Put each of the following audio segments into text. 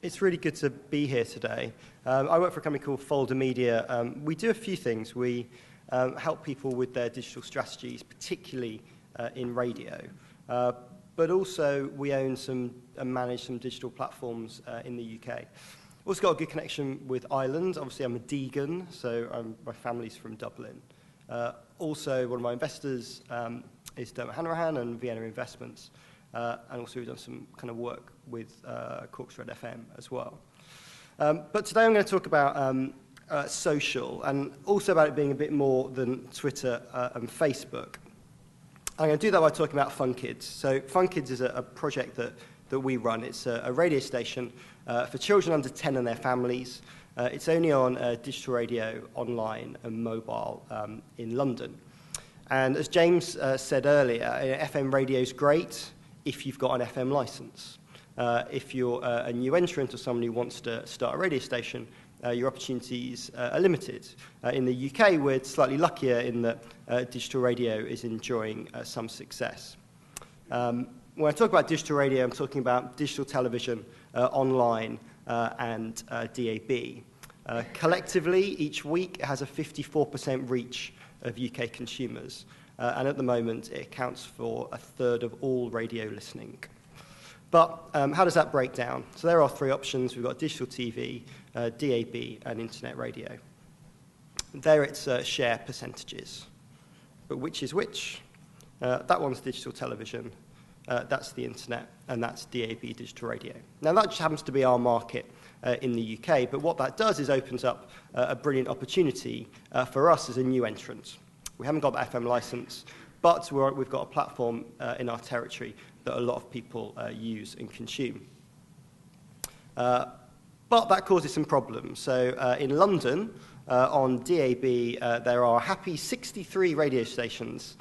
It's really good to be here today. I work for a company called Folder Media. We do a few things. We help people with their digital strategies, particularly in radio. But also we own some and manage some digital platforms in the UK. Also got a good connection with Ireland. Obviously I'm a Deegan, so my family's from Dublin. Also one of my investors is Dermot Hanrahan and Vienna Investments. And also we've done some kind of work with Cork's Red FM as well. But today I'm going to talk about social and also about it being a bit more than Twitter and Facebook. I'm going to do that by talking about Fun Kids. So Fun Kids is a project that we run. It's a radio station for children under 10 and their families. It's only on digital radio, online and mobile in London. And as James said earlier, FM radio is great if you've got an FM license. If you're a new entrant or someone who wants to start a radio station, your opportunities are limited. In the UK, we're slightly luckier in that digital radio is enjoying some success. When I talk about digital radio, I'm talking about digital television, online, and DAB. Collectively, each week, it has a 54% reach of UK consumers. And at the moment, it accounts for a third of all radio listening. But how does that break down? So there are three options. We've got digital TV, DAB, and internet radio. There it's share percentages. But which is which? That one's digital television, that's the internet, and that's DAB digital radio. Now that just happens to be our market in the UK, but what that does is opens up a brilliant opportunity for us as a new entrant. We haven't got the FM license, but we've got a platform in our territory that a lot of people use and consume. But that causes some problems. So in London, on DAB, there are a happy 63 radio stations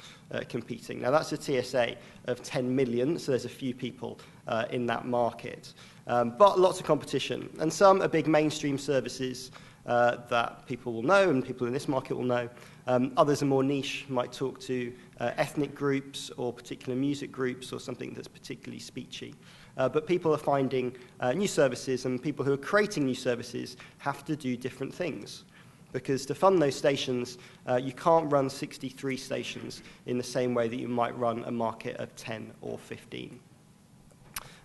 competing. Now that's a TSA of 10 million, so there's a few people in that market. But lots of competition. And some are big mainstream services that people will know and people in this market will know. Others are more niche, might talk to ethnic groups or particular music groups or something that's particularly speechy. But people are finding new services, and people who are creating new services have to do different things. Because to fund those stations, you can't run 63 stations in the same way that you might run a market of 10 or 15.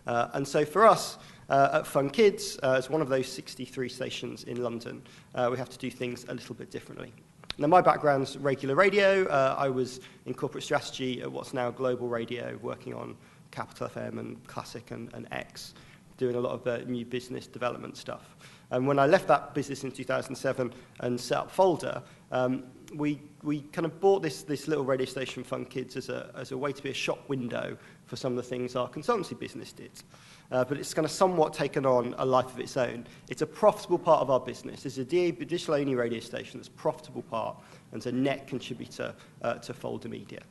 And so for us, at Fun Kids, as one of those 63 stations in London, we have to do things a little bit differently. Now, my background's regular radio. I was in corporate strategy at what's now Global Radio, working on Capital FM and Classic and X, doing a lot of the new business development stuff. And when I left that business in 2007 and set up Folder, we kind of bought this little radio station, Fun Kids, as a way to be a shop window for some of the things our consultancy business did. But it's kind of somewhat taken on a life of its own. It's a profitable part of our business. It's a digital-only radio station that's a profitable part and it's a net contributor to Folder Media.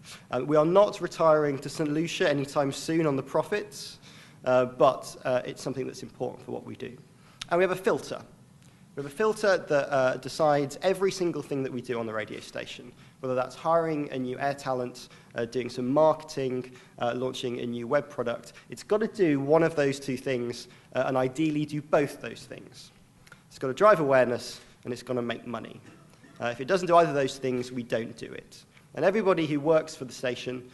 We are not retiring to St. Lucia anytime soon on the profits, but it's something that's important for what we do. And we have a filter. We have a filter that decides every single thing that we do on the radio station, whether that's hiring a new air talent, doing some marketing, launching a new web product. It's got to do one of those two things, and ideally do both those things. It's got to drive awareness, and it's got to make money. If it doesn't do either of those things, we don't do it. And everybody who works for the station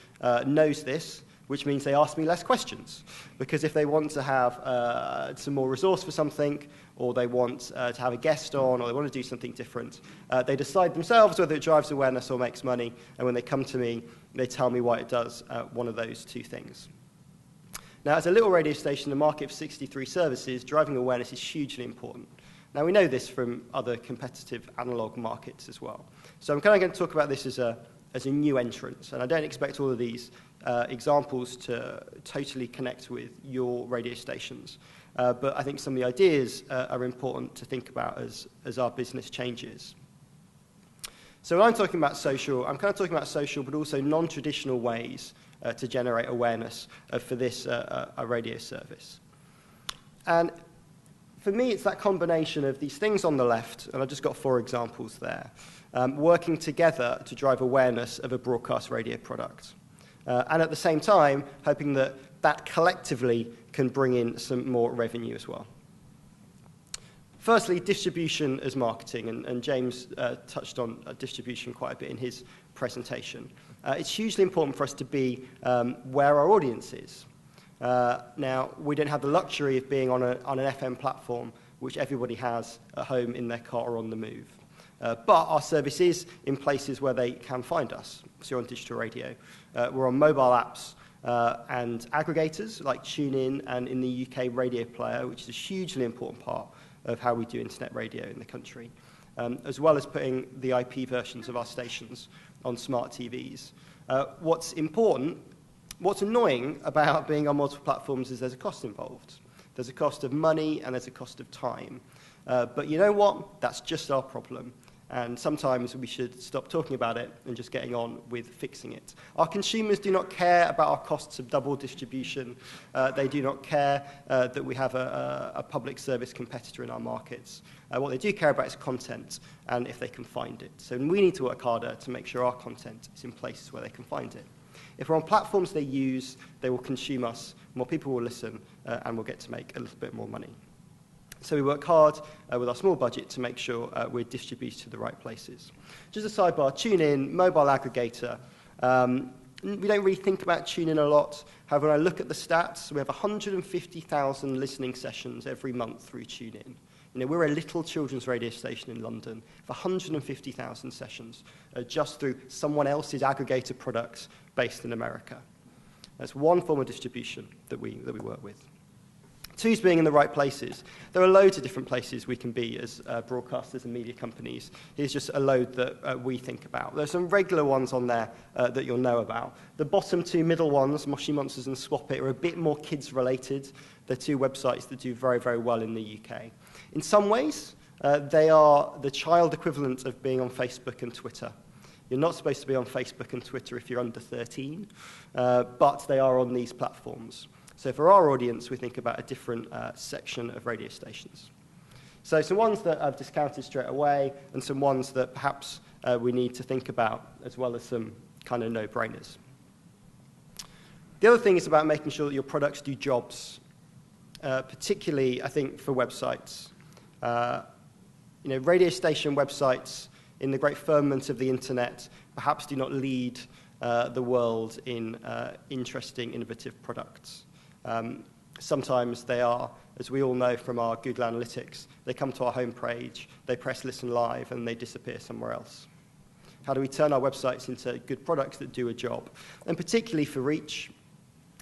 knows this, which means they ask me less questions. Because if they want to have some more resource for something, or they want to have a guest on, or they want to do something different, they decide themselves whether it drives awareness or makes money, and when they come to me, they tell me why it does one of those two things. Now, as a little radio station, the market of 63 services, driving awareness is hugely important. Now, we know this from other competitive analog markets as well. So I'm kind of going to talk about this as a new entrant, and I don't expect all of these examples to totally connect with your radio stations. But I think some of the ideas are important to think about as our business changes. So when I'm talking about social, I'm kind of talking about social, but also non-traditional ways to generate awareness for this a radio service. And for me, it's that combination of these things on the left, and I've just got 4 examples there, working together to drive awareness of a broadcast radio product. And at the same time, hoping that that collectively can bring in some more revenue as well. Firstly, distribution as marketing, and James touched on distribution quite a bit in his presentation. It's hugely important for us to be where our audience is. Now, we don't have the luxury of being on an FM platform, which everybody has at home, in their car, or on the move. But our service is in places where they can find us. So you're on digital radio. We're on mobile apps and aggregators like TuneIn, and in the UK Radio Player, which is a hugely important part of how we do internet radio in the country, as well as putting the IP versions of our stations on smart TVs. What's annoying about being on multiple platforms is there's a cost involved. There's a cost of money and there's a cost of time. But you know what? That's just our problem. And sometimes we should stop talking about it and just getting on with fixing it. Our consumers do not care about our costs of double distribution. They do not care that we have a public service competitor in our markets. What they do care about is content and if they can find it. So we need to work harder to make sure our content is in places where they can find it. If we're on platforms they use, they will consume us, more people will listen, and we'll get to make a little bit more money. So we work hard with our small budget to make sure we're distributed to the right places. Just a sidebar, TuneIn, mobile aggregator. We don't really think about TuneIn a lot. However, when I look at the stats, we have 150,000 listening sessions every month through TuneIn. You know, we're a little children's radio station in London with 150,000 sessions just through someone else's aggregator products based in America. That's one form of distribution that we work with. Two is being in the right places. There are loads of different places we can be as broadcasters and media companies. Here's just a load that we think about. There's some regular ones on there that you'll know about. The bottom two middle ones, Moshi Monsters and Swap It, are a bit more kids-related. They're two websites that do very, very well in the UK. In some ways, they are the child equivalent of being on Facebook and Twitter. You're not supposed to be on Facebook and Twitter if you're under 13, but they are on these platforms. So for our audience, we think about a different section of radio stations. So some ones that I've discounted straight away, and some ones that perhaps we need to think about, as well as some kind of no-brainers. The other thing is about making sure that your products do jobs, particularly, I think, for websites. You know, radio station websites in the great firmament of the internet perhaps do not lead the world in interesting, innovative products. Sometimes they are, as we all know from our Google Analytics, they come to our homepage, they press listen live, and they disappear somewhere else. How do we turn our websites into good products that do a job? And particularly for reach,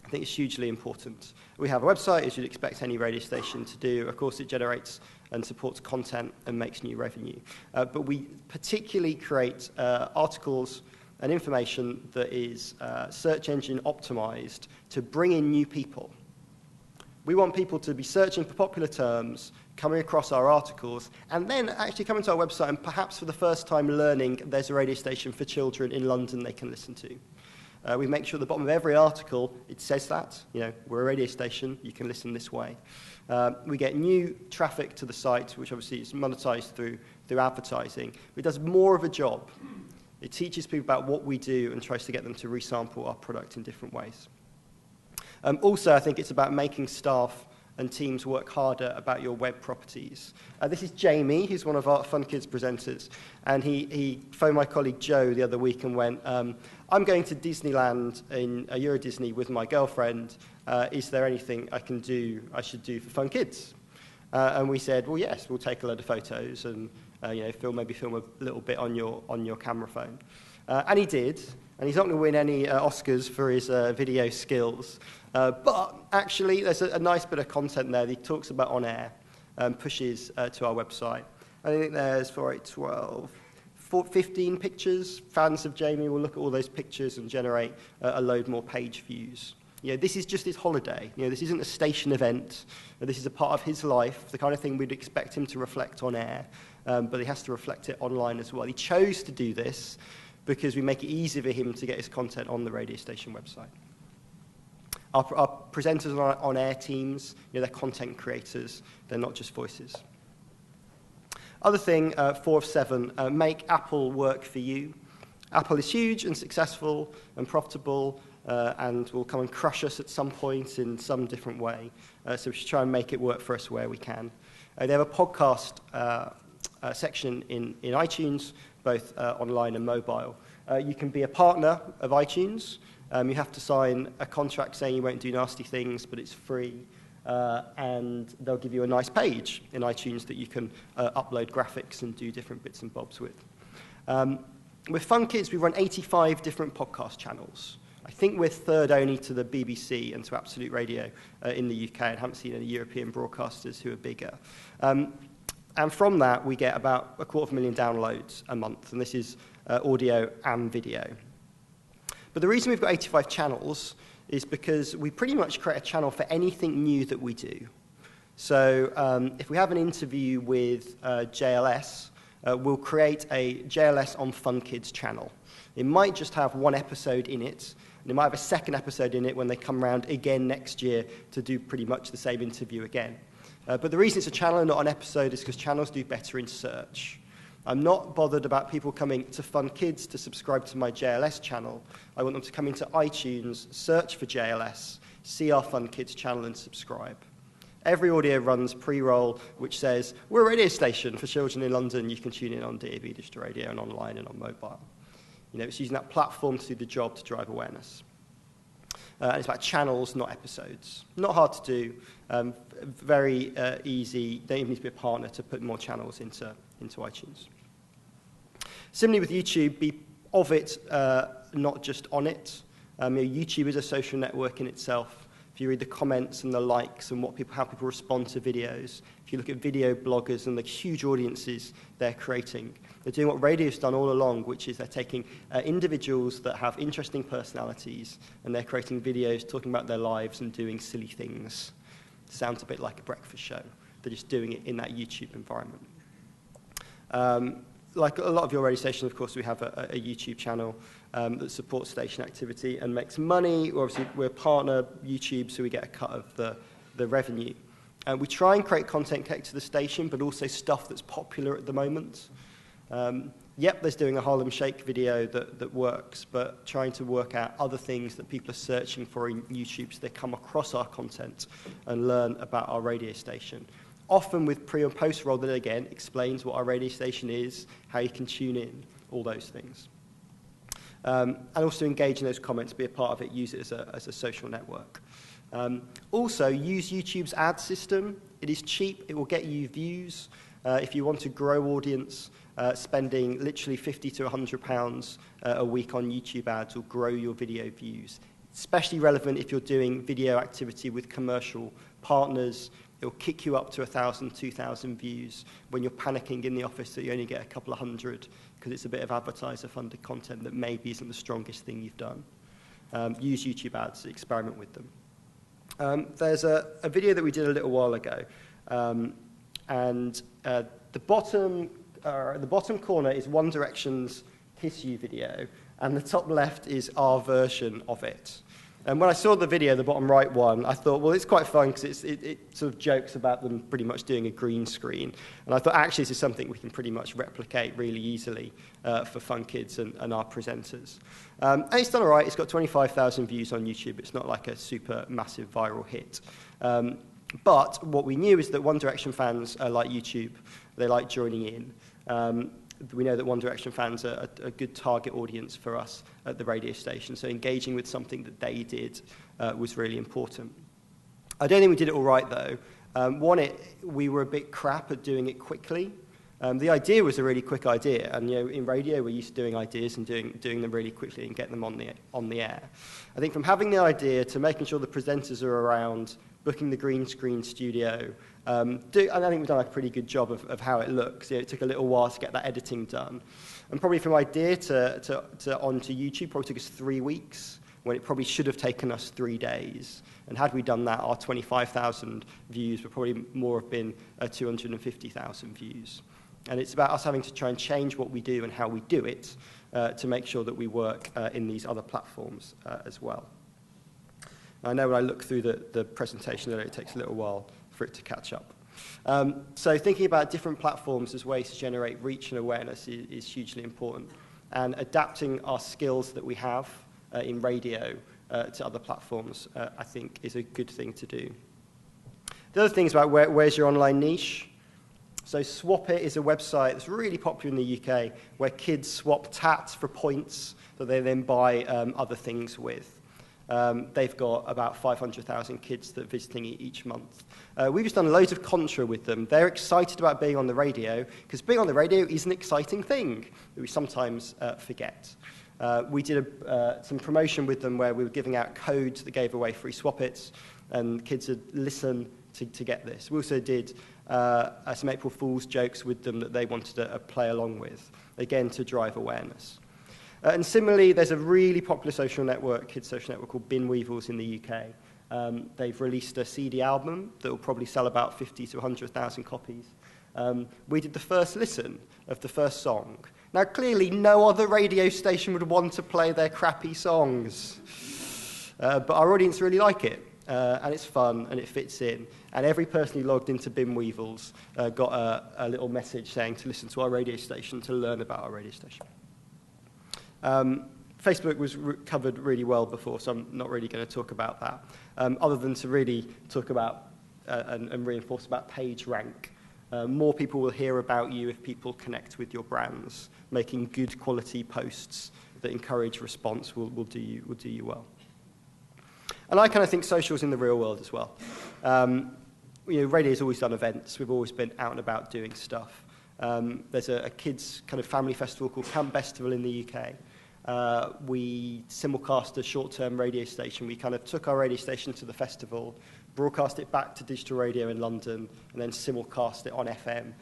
I think it's hugely important. We have a website, as you'd expect any radio station to do. Of course, it generates and supports content and makes new revenue. But we particularly create articles and information that is search engine optimized to bring in new people. We want people to be searching for popular terms, coming across our articles, and then actually coming to our website and perhaps for the first time learning there's a radio station for children in London they can listen to. We make sure at the bottom of every article it says that, you know, we're a radio station, you can listen this way. We get new traffic to the site, which obviously is monetized through advertising. It does more of a job. It teaches people about what we do and tries to get them to resample our product in different ways. Also, I think it's about making staff and teams work harder about your web properties. This is Jamie, who's one of our Fun Kids presenters, and he phoned my colleague Joe the other week and went, I'm going to Disneyland in Euro Disney with my girlfriend. Is there anything I should do for Fun Kids? And we said, well, yes, we'll take a load of photos and you know, maybe film a little bit on your camera phone. And he did, and he's not going to win any Oscars for his video skills. But actually, there's a nice bit of content there that he talks about on air and pushes to our website. I think there's 15 pictures. Fans of Jamie will look at all those pictures and generate a load more page views. You know, this is just his holiday. You know, this isn't a station event. This is a part of his life, the kind of thing we'd expect him to reflect on air, but he has to reflect it online as well. He chose to do this because we make it easy for him to get his content on the radio station website. Our presenters on air teams, you know, they're content creators. They're not just voices. Other thing, 4 of 7, make Apple work for you. Apple is huge and successful and profitable, and will come and crush us at some point in some different way. So we should try and make it work for us where we can. They have a podcast section in iTunes, both online and mobile. You can be a partner of iTunes. You have to sign a contract saying you won't do nasty things, but it's free. And they'll give you a nice page in iTunes that you can upload graphics and do different bits and bobs with. With Fun Kids, we run 85 different podcast channels. I think we're third only to the BBC and to Absolute Radio in the UK, and haven't seen any European broadcasters who are bigger. And from that, we get about 250,000 downloads a month, and this is audio and video. But the reason we've got 85 channels is because we pretty much create a channel for anything new that we do. So if we have an interview with JLS, we'll create a JLS on Fun Kids channel. It might just have one episode in it, and it might have a second episode in it when they come around again next year to do pretty much the same interview again. But the reason it's a channel and not an episode is because channels do better in search. I'm not bothered about people coming to Fun Kids to subscribe to my JLS channel. I want them to come into iTunes, search for JLS, see our Fun Kids channel and subscribe. Every audio runs pre-roll, which says, we're a radio station for children in London. You can tune in on DAB digital radio and online and on mobile. You know, it's using that platform to do the job to drive awareness. And it's about channels, not episodes. Not hard to do, very easy. Don't even need to be a partner to put more channels into iTunes. Similarly with YouTube, be of it, not just on it. YouTube is a social network in itself. If you read the comments and the likes and how people respond to videos, if you look at video bloggers and the huge audiences they're creating, they're doing what radio's done all along, which is they're taking individuals that have interesting personalities and they're creating videos talking about their lives and doing silly things. Sounds a bit like a breakfast show. They're just doing it in that YouTube environment. Like a lot of your radio stations, of course, we have a YouTube channel that supports station activity and makes money. Obviously, we're a partner YouTube, so we get a cut of the revenue. We try and create content connected to the station, but also stuff that's popular at the moment. Yep, there's doing a Harlem Shake video that works, but trying to work out other things that people are searching for in YouTube so they come across our content and learn about our radio station. Often with pre- and post-roll that, again, explains what our radio station is, how you can tune in, all those things. And also engage in those comments, be a part of it, use it as a social network. Also, use YouTube's ad system. It is cheap. It will get you views. If you want to grow audience, spending literally £50 to £100 a week on YouTube ads will grow your video views. Especially relevant if you're doing video activity with commercial partners. It'll kick you up to 1,000, 2,000 views when you're panicking in the office that you only get a couple of hundred because it's a bit of advertiser-funded content that maybe isn't the strongest thing you've done. Use YouTube ads, experiment with them. There's a video that we did a little while ago, and the bottom corner is One Direction's Kiss You video, and the top left is our version of it. And when I saw the video, the bottom right one, I thought, well, it's quite fun because it sort of jokes about them pretty much doing a green screen. And I thought, actually, this is something we can pretty much replicate really easily for Fun Kids and our presenters. And it's done all right. It's got 25,000 views on YouTube. It's not like a super massive viral hit. But what we knew is that One Direction fans like YouTube. They like joining in. We know that One Direction fans are a good target audience for us at the radio station, so engaging with something that they did was really important. I don't think we did it all right, though. We were a bit crap at doing it quickly. The idea was a really quick idea, and in radio we're used to doing ideas and doing them really quickly and get them on the air. I think from having the idea to making sure the presenters are around, booking the green screen studio, and I think we've done a pretty good job of how it looks. It took a little while to get that editing done. And probably from idea to onto YouTube probably took us 3 weeks, when it probably should have taken us 3 days. And had we done that, our 25,000 views would probably more have been 250,000 views. And it's about us having to try and change what we do and how we do it to make sure that we work in these other platforms as well. I know when I look through the presentation that it takes a little while for it to catch up. So thinking about different platforms as ways to generate reach and awareness is hugely important. And adapting our skills that we have in radio to other platforms, I think is a good thing to do. The other thing is about where's your online niche. So Swap It is a website that's really popular in the UK where kids swap tats for points that they then buy other things with. They've got about 500,000 kids that are visiting each month. We've just done loads of contra with them. They're excited about being on the radio because being on the radio is an exciting thing that we sometimes forget. We did some promotion with them where we were giving out codes that gave away free Swap Its, and kids would listen to get this. We also did some April Fool's jokes with them that they wanted to play along with, again, to drive awareness. And similarly, there's a really popular social network, kids social network called Bin Weevils in the UK. They've released a CD album that will probably sell about 50 to 100,000 copies. We did the first listen of the first song. Now, clearly, no other radio station would want to play their crappy songs. But our audience really like it. And it's fun, and it fits in. And every person who logged into Bin Weevils got a little message saying to listen to our radio station, to learn about our radio station. Facebook was covered really well before, so I'm not really going to talk about that, other than to really talk about and reinforce about page rank. More people will hear about you if people connect with your brands. Making good quality posts that encourage response will do you well. And I kind of think social's in the real world as well. Radio's always done events. We've always been out and about doing stuff. There's a kids' kind of family festival called Camp Festival in the UK. We simulcast a short-term radio station. We kind of took our radio station to the festival, broadcast it back to digital radio in London, and then simulcast it on FM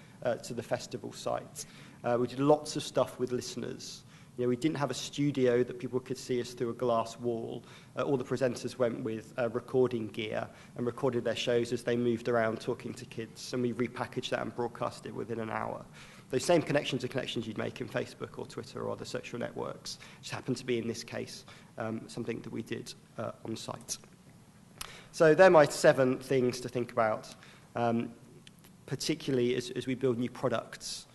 to the festival site. We did lots of stuff with listeners. We didn't have a studio that people could see us through a glass wall. All the presenters went with recording gear and recorded their shows as they moved around talking to kids, and we repackaged that and broadcast it within an hour. Those same connections are connections you'd make in Facebook or Twitter or other social networks, which happened to be, in this case, something that we did on site. So they're my 7 things to think about, particularly as we build new products.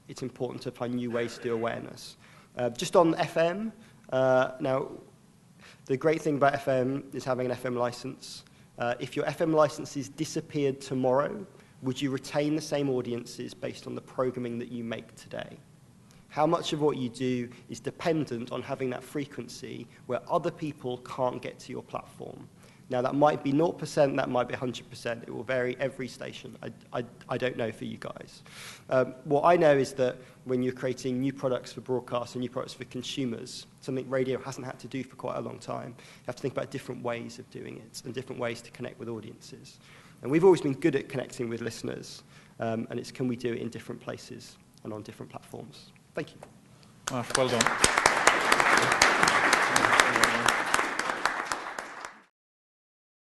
It's important to find new ways to do awareness. Just on FM, now, the great thing about FM is having an FM license. If your FM licenses disappeared tomorrow, would you retain the same audiences based on the programming that you make today? How much of what you do is dependent on having that frequency where other people can't get to your platform? Now, that might be 0%, that might be 100%. It will vary every station. I don't know for you guys. What I know is that when you're creating new products for broadcast and new products for consumers, something radio hasn't had to do for quite a long time, you have to think about different ways of doing it and different ways to connect with audiences. And we've always been good at connecting with listeners, and it's can we do it in different places and on different platforms. Thank you. Well done.